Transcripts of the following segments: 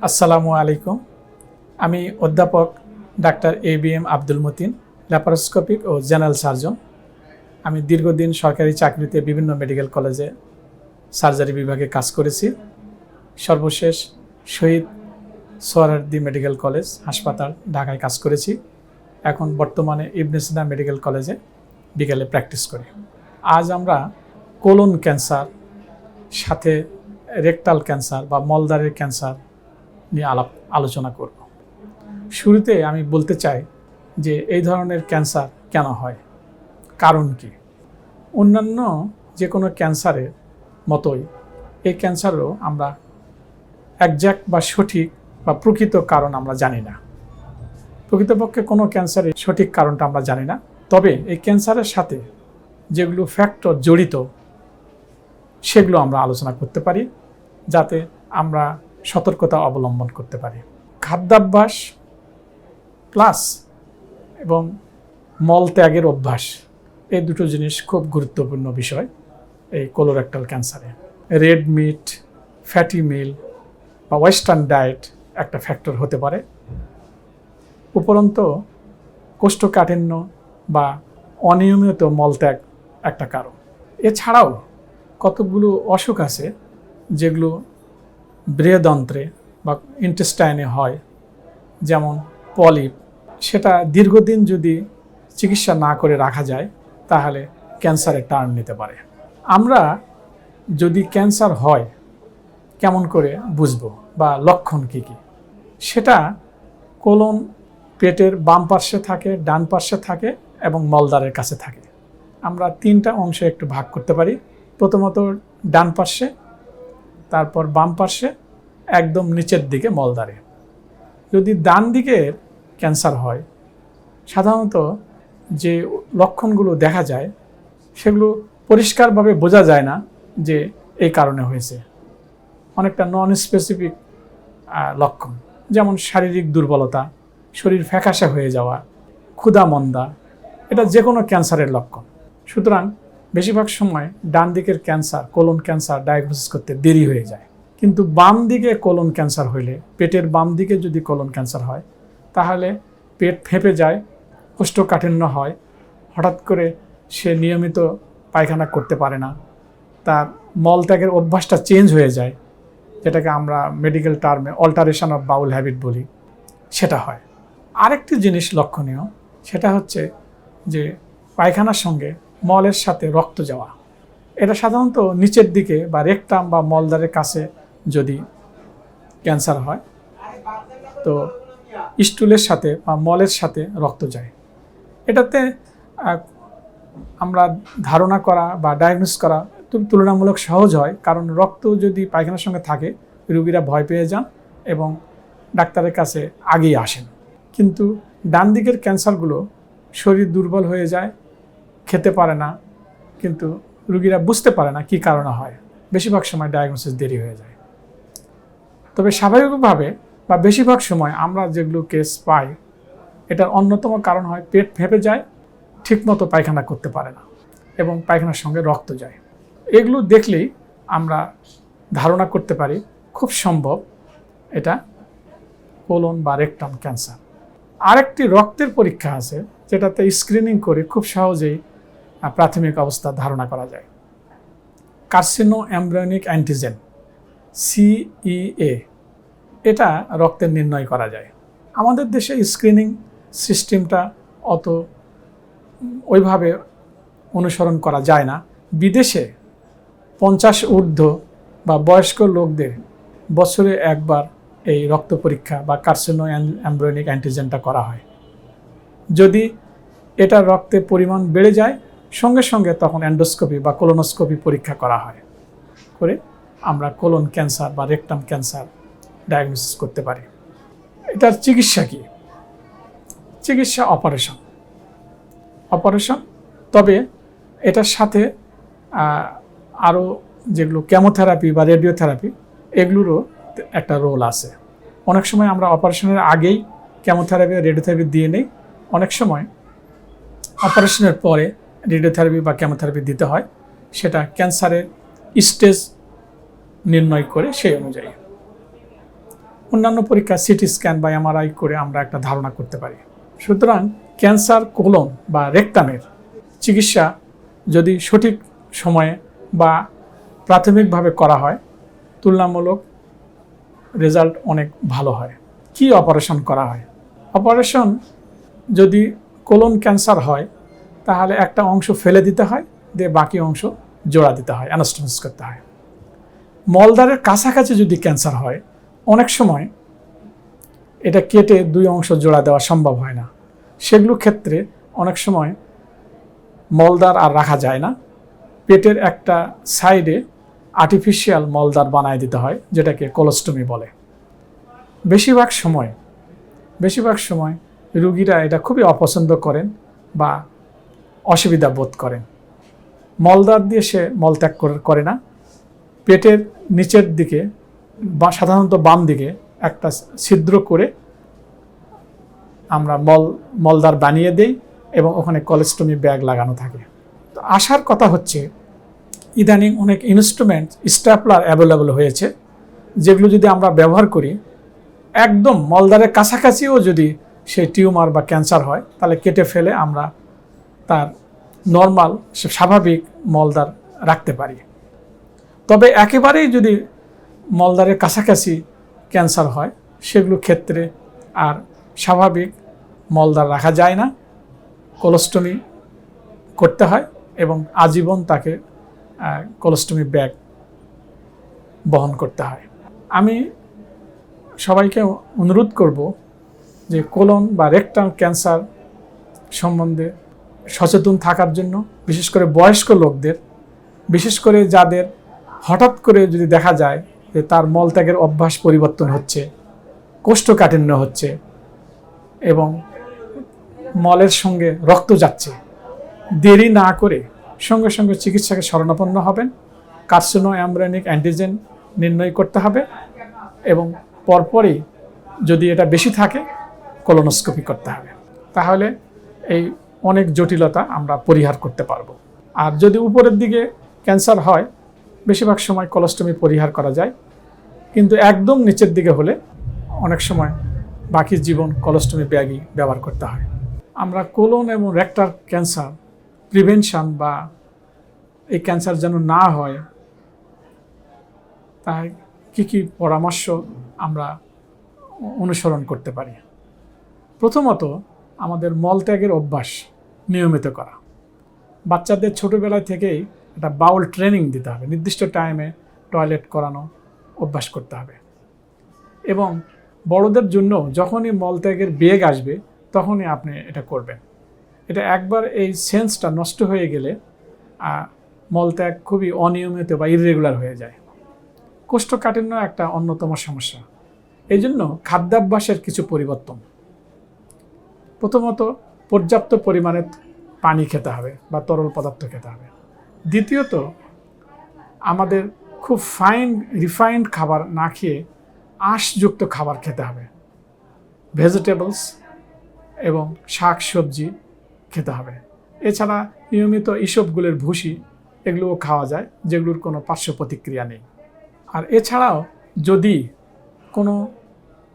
আসসালামু আলাইকুম। আমি অধ্যাপক doctor ABM Abdul Matin, laparoscopic ও জেনারেল সার্জন। আমি দীর্ঘদিন সরকারি চাকরিতে বিভিন্ন মেডিকেল কলেজে সার্জারি বিভাগে কাজ করেছি। সর্বশেষ শহীদ সোহরাওয়ার্দী মেডিকেল কলেজ হাসপাতাল ঢাকায় কাজ করেছি। এখন বর্তমানে ইবনে সিনা মেডিকেল কলেজে বিকেলে প্র্যাকটিস করি। আজ আমরা কোলন ক্যান্সার সাথে রেকটাল ক্যান্সার বা মলদ্বারের ক্যান্সার নিয়ে আলোচনা করব। শুরুতে আমি বলতে চাই যে এই ধরনের ক্যান্সার কেন হয়, কারণ কি। অন্যান্য যে কোনো ক্যান্সারের মতোই এই ক্যান্সারও আমরা একজ্যাক্ট বা সঠিক বা প্রকৃত কারণ আমরা জানি না। প্রকৃতপক্ষে কোনো ক্যান্সারের সঠিক কারণটা আমরা জানি না, তবে এই ক্যান্সারের সাথে যেগুলো ফ্যাক্টর জড়িত সেগুলো আমরা আলোচনা করতে পারি, যাতে আমরা সতর্কতা অবলম্বন করতে পারি। খাদ্যাভ্যাস প্লাস এবং মল ত্যাগের অভ্যাস, এই দুটো জিনিস খুব গুরুত্বপূর্ণ বিষয় এই কোলোরেক্টাল ক্যান্সারে। রেড মিট, ফ্যাটি মিল বা ওয়েস্টার্ন ডায়েট একটা ফ্যাক্টর হতে পারে। উপরন্ত কোষ্ঠকাঠিন্য বা অনিয়মিত মলত্যাগ একটা কারণ। এছাড়াও কতগুলো অসুখ আছে যেগুলো বৃহদন্ত্রে বা ইন্টেস্টাইনে হয়, যেমন পলিপ। সেটা দীর্ঘদিন যদি চিকিৎসা না করে রাখা যায় তাহলে ক্যান্সারে টার্ন নিতে পারে। আমরা যদি ক্যান্সার হয় কেমন করে বুঝবো বা লক্ষণ কী কী, সেটা কোলন পেটের বাম পার্শ্বে থাকে, ডান পার্শ্বে থাকে এবং মলদ্বারের কাছে থাকে। আমরা তিনটা অংশে একটু ভাগ করতে পারি। প্রথমত ডান পার্শ্বে, তারপর বাম পার্শ্বে, একদম নিচের দিকে মলদ্বারে। যদি ডান দিকের ক্যান্সার হয়, সাধারণত যে লক্ষণগুলো দেখা যায় সেগুলো পরিষ্কারভাবে বোঝা যায় না যে এই কারণে হয়েছে। অনেকটা নন স্পেসিফিক লক্ষণ, যেমন শারীরিক দুর্বলতা, শরীর ফ্যাকাশে হয়ে যাওয়া, ক্ষুধা মন্দা, এটা যে কোনো ক্যান্সারের লক্ষণ। সুতরাং বেশিরভাগ সময় ডান দিকের ক্যান্সার, কোলন ক্যান্সার ডায়াগনোসিস করতে দেরি হয়ে যায়। কিন্তু বাম দিকে কোলন ক্যান্সার হইলে, পেটের বাম দিকে যদি কোলন ক্যান্সার হয়, তাহলে পেট ফেঁপে যায়, কোষ্ঠকাঠিন্য হয়, হঠাৎ করে সে নিয়মিত পায়খানা করতে পারে না, তার মলত্যাগের অভ্যাসটা চেঞ্জ হয়ে যায়, যেটাকে আমরা মেডিকেল টার্মে অল্টারেশন অফ বাউল হ্যাবিট বলি, সেটা হয়। আরেকটি জিনিস লক্ষণীয়, সেটা হচ্ছে যে পায়খানার সঙ্গে মলের সাথে রক্ত যাওয়া। এটা সাধারণত নিচের দিকে বা রেকটাম বা মলদ্বারের কাছে যদি ক্যান্সার হয়, তো স্টুলের সাথে বা মলের সাথে রক্ত যায়। এটাতে আমরা ধারণা করা বা ডায়াগনোস করা তুলনামূলক সহজ হয়, কারণ রক্ত যদি পায়খানার সঙ্গে থাকে রোগীরা ভয় পেয়ে যান এবং ডাক্তারের কাছে আগেই আসেন। কিন্তু ডান দিকের ক্যান্সারগুলো শরীর দুর্বল হয়ে যায়, খেতে পারে না, কিন্তু রোগীরা বুঝতে পারে না কী কারণে হয়। বেশিরভাগ সময় ডায়াগনোসিস দেরি হয়ে যায়। তবে স্বাভাবিকভাবে বা বেশিরভাগ সময় আমরা যেগুলো কেস পাই, এটার অন্যতম কারণ হয় পেট ফেঁপে যায়, ঠিকমতো পায়খানা করতে পারে না এবং পায়খানার সঙ্গে রক্ত যায়। এগুলো দেখলেই আমরা ধারণা করতে পারি খুব সম্ভব এটা কোলন বা রেকটাম ক্যান্সার। আরেকটি রক্তের পরীক্ষা আছে যেটাতে স্ক্রিনিং করে খুব সহজেই প্রাথমিক অবস্থা ধারণা করা যায়। কার্সিনো এমব্রায়োনিক অ্যান্টিজেন, CEA, এটা রক্তের নির্ণয় করা যায়। আমাদের দেশে স্ক্রিনিং সিস্টেমটা অত ওইভাবে অনুসরণ করা যায় না। বিদেশে 50 ঊর্ধ্ব বা বয়স্ক লোকদের বছরে একবার এই রক্ত পরীক্ষা বা কার্সিনো এমব্রায়োনিক অ্যান্টিজেনটা করা হয়। যদি এটা রক্তের পরিমাণ বেড়ে যায়, সঙ্গে সঙ্গে তখন এন্ডোস্কোপি বা কোলোনোস্কোপি পরীক্ষা করা হয়, করে আমরা কোলন ক্যান্সার বা রেকটাম ক্যান্সার ডায়াগনোসিস করতে পারি। এটার চিকিৎসা কি? চিকিৎসা অপারেশন, তবে এটার সাথে আরও যেগুলো কেমোথেরাপি বা রেডিওথেরাপি, এগুলোরও একটা রোল আছে। অনেক সময় আমরা অপারেশনের আগেই কেমোথেরাপি রেডিওথেরাপি দিয়ে নেই, অনেক সময় অপারেশনের পরে রেডিওথেরাপি বা কেমোথেরাপি দিতে হয়, সেটা ক্যান্সারের স্টেজ নির্ণয় করে সেই অনুযায়ী। অন্যান্য পরীক্ষা সিটি স্ক্যান বা এমআরআই করে আমরা একটা ধারণা করতে পারি। সুতরাং ক্যান্সার কোলন বা রেকটামের চিকিৎসা যদি সঠিক সময়ে বা প্রাথমিকভাবে করা হয়, তুলনামূলক রেজাল্ট অনেক ভালো হয়। কি অপারেশন করা হয়? অপারেশন যদি কোলন ক্যান্সার হয় তাহলে একটা অংশ ফেলে দিতে হয়, দিয়ে বাকি অংশ জোড়া দিতে হয়, অ্যানাস্টোমোসিস করতে হয়। মলদ্বারের কাছাকাছি যদি ক্যান্সার হয়, অনেক সময় এটা কেটে দুই অংশ জোড়া দেওয়া সম্ভব হয় না। সেগুলো ক্ষেত্রে অনেক সময় মলদ্বার আর রাখা যায় না, পেটের একটা সাইডে আর্টিফিশিয়াল মলদ্বার বানায় দিতে হয়, যেটাকে কোলোস্টমি বলে। বেশিরভাগ সময় রুগীরা এটা খুবই অপছন্দ করেন বা অসুবিধা বোধ করেন। মলদ্বার দিয়ে সে মলত্যাগ করে না, পেটের নিচের দিকে বা সাধারণত বাম দিকে একটা ছিদ্র করে আমরা মলদ্বার বানিয়ে দেই এবং ওখানে কোলোস্টমি ব্যাগ লাগানো থাকে। তো আসার কথা হচ্ছে, ইদানিং অনেক ইনস্ট্রুমেন্ট স্ট্যাপলার অ্যাভেলেবল হয়েছে, যেগুলো যদি আমরা ব্যবহার করি, একদম মলদ্বারের কাছাকাছিও যদি সেই টিউমার বা ক্যান্সার হয় তাহলে কেটে ফেলে আমরা তার নর্মাল স্বাভাবিক মলদ্বার রাখতে পারি। তবে একেবারেই যদি মলদ্বারের কাছাকাছি ক্যান্সার হয়, সেগুলো ক্ষেত্রে আর স্বাভাবিক মলদ্বার রাখা যায় না, কোলোস্টমি করতে হয় এবং আজীবন তাকে কোলোস্টমি ব্যাগ বহন করতে হয়। আমি সবাইকে অনুরোধ করব যে কোলন বা রেকটাল ক্যান্সার সম্বন্ধে সচেতন থাকার জন্য, বিশেষ করে বয়স্ক লোকদের, বিশেষ করে যাদের হঠাৎ করে যদি দেখা যায় যে তার মলত্যাগের অভ্যাস পরিবর্তন হচ্ছে, কোষ্ঠকাঠিন্য হচ্ছে এবং মলের সঙ্গে রক্ত যাচ্ছে, দেরি না করে সঙ্গে সঙ্গে চিকিৎসকের শরণাপন্ন হবেন। কার্সিনো এমব্রায়োনিক অ্যান্টিজেন নির্ণয় করতে হবে এবং পরপরই যদি এটা বেশি থাকে কোলোনোস্কোপি করতে হবে। তাহলে এই অনেক জটিলতা আমরা পরিহার করতে পারবো। আর যদি উপরের দিকে ক্যান্সার হয়, বেশিরভাগ সময় কোলোস্টমি পরিহার করা যায়, কিন্তু একদম নিচের দিকে হলে অনেক সময় বাকি জীবন কোলোস্টমি ব্যাগই ব্যবহার করতে হয়। আমরা কোলন এবং রেকটাল ক্যান্সার প্রিভেনশন বা এই ক্যান্সার যেন না হয়, তাই কী পরামর্শ আমরা অনুসরণ করতে পারি? প্রথমত, আমাদের মলত্যাগের অভ্যাস নিয়মিত করা। বাচ্চাদের ছোটোবেলা থেকেই একটা বাউল ট্রেনিং দিতে হবে, নির্দিষ্ট টাইমে টয়লেট করানো অভ্যাস করতে হবে। এবং বড়দের জন্য যখনই মলত্যাগের বেগ আসবে তখনই আপনি এটা করবেন। এটা একবার এই সেন্সটা নষ্ট হয়ে গেলে মলত্যাগ খুবই অনিয়মিত বা ইররেগুলার হয়ে যায়। কোষ্ঠকাঠিন্য একটা অন্যতম সমস্যা। এই জন্য খাদ্যাভ্যাসের কিছু পরিবর্তন। প্রথমত, পর্যাপ্ত পরিমাণে পানি খেতে হবে বা তরল পদার্থ খেতে হবে। দ্বিতীয়ত, আমাদের খুব রিফাইন্ড খাবার না খেয়ে আঁশযুক্ত খাবার খেতে হবে। ভেজিটেবলস এবং শাক সবজি খেতে হবে। এছাড়া নিয়মিত ইসবগুলের ভুসি এগুলোও খাওয়া যায়, যেগুলোর কোনো পার্শ্ব প্রতিক্রিয়া নেই। আর এছাড়াও যদি কোনো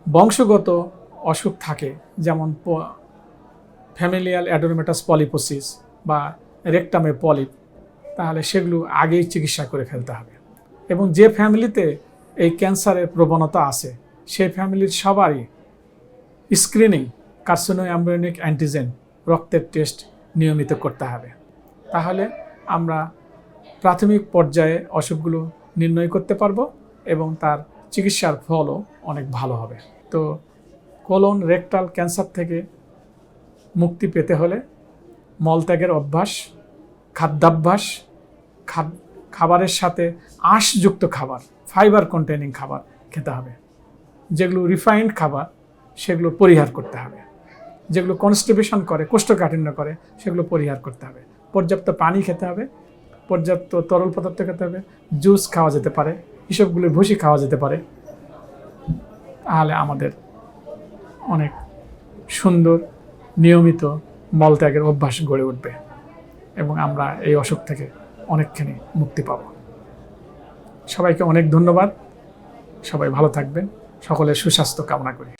বংশগত অসুখ থাকে, যেমন ফ্যামিলিয়াল অ্যাডোনোমাটাস পলিপোসিস বা রেকটামে পলিপ, তাহলে সেগুলো আগেই চিকিৎসা করে ফেলতে হবে। এবং যে ফ্যামিলিতে এই ক্যান্সারের প্রবণতা আছে, সেই ফ্যামিলির সবারই স্ক্রিনিং, কার্সিনো এমব্রায়োনিক অ্যান্টিজেন রক্তের টেস্ট নিয়মিত করতে হবে। তাহলে আমরা প্রাথমিক পর্যায়ে অসুখগুলো নির্ণয় করতে পারবো এবং তার চিকিৎসার ফলও অনেক ভালো হবে। তো কোলন রেকটাল ক্যান্সার থেকে মুক্তি পেতে হলে মলত্যাগের অভ্যাস, খাদ্যাভ্যাস, খাবারের সাথে আঁশযুক্ত খাবার, ফাইবার কন্টেনিং খাবার খেতে হবে। যেগুলো রিফাইন্ড খাবার সেগুলো পরিহার করতে হবে। যেগুলো কনস্টিপেশন করে, কোষ্ঠকাঠিন্য করে, সেগুলো পরিহার করতে হবে। পর্যাপ্ত পানি খেতে হবে, পর্যাপ্ত তরল পদার্থ খেতে হবে, জুস খাওয়া যেতে পারে, এসবগুলো ভুসি খাওয়া যেতে পারে। তাহলে আমাদের অনেক সুন্দর নিয়মিত মলত্যাগের অভ্যাস গড়ে উঠবে এবং আমরা এই অসুখ থেকে অনেকখানি মুক্তি পাব। সবাইকে অনেক ধন্যবাদ। সবাই ভালো থাকবেন, সকলের সুস্বাস্থ্য কামনা করি।